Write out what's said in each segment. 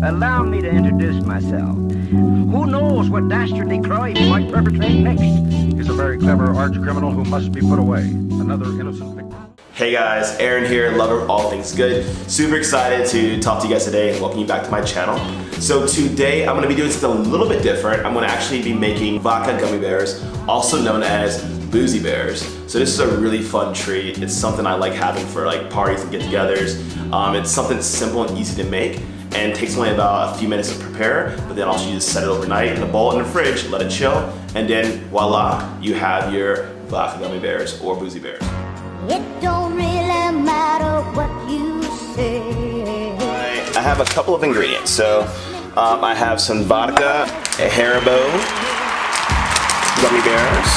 Allow me to introduce myself. Who knows what dastardly crime he might perpetrate next? He's a very clever arch criminal who must be put away. Another innocent victim. Hey guys, Aaron here, lover of all things good. Super excited to talk to you guys today and welcome you back to my channel. So today I'm going to be doing something a little bit different. I'm going to actually be making vodka gummy bears, also known as boozy bears. So this is a really fun treat. It's something I like having for like parties and get-togethers. It's something simple and easy to make and takes only about a few minutes to prepare, but then also you just set it overnight in a bowl in the fridge, let it chill, and then voila, you have your vodka gummy bears or boozy bears. It don't really matter what you say. I have a couple of ingredients. So I have some vodka, a Haribo gummy bears.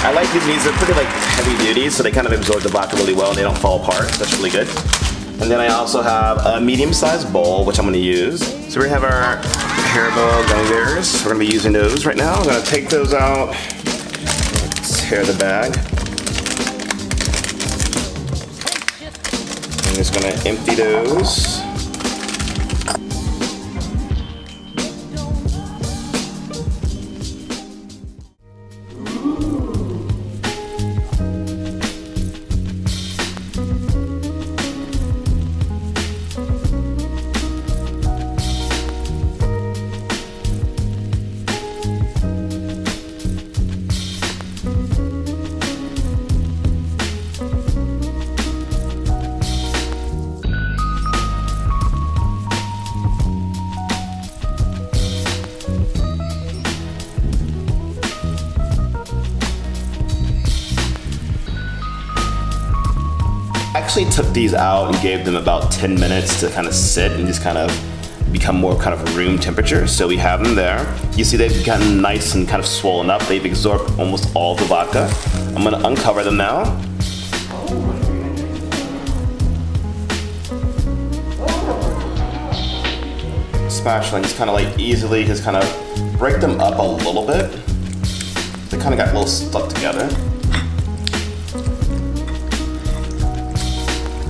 I like using these, they're pretty like heavy duty, so they kind of absorb the vodka really well and they don't fall apart. That's really good. And then I also have a medium-sized bowl, which I'm going to use. So we have our Haribo gummy bears. We're going to be using those right now. I'm going to take those out, tear the bag. I'm just going to empty those. I actually took these out and gave them about 10 minutes to kind of sit and just kind of become more kind of room temperature. So we have them there. You see they've gotten nice and kind of swollen up. They've absorbed almost all the vodka. I'm gonna uncover them now. Spatula and just kind of like easily just kind of break them up a little bit. They kind of got a little stuck together.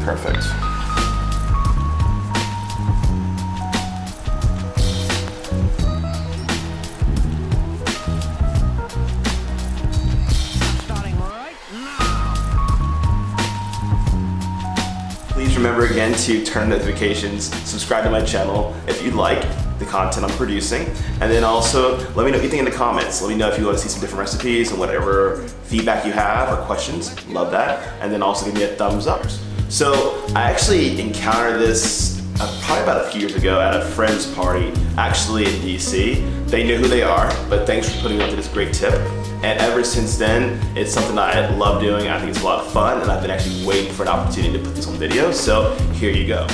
Perfect. Please remember again to turn notifications, subscribe to my channel if you like the content I'm producing, and then also let me know what you think in the comments. Let me know if you want to see some different recipes and whatever feedback you have or questions. Love that. And then also give me a thumbs up. So I actually encountered this probably about a few years ago at a friend's party, actually in DC. They knew who they are, but thanks for putting me onto this great tip. And ever since then, it's something that I love doing. I think it's a lot of fun, and I've been actually waiting for an opportunity to put this on video, so here you go.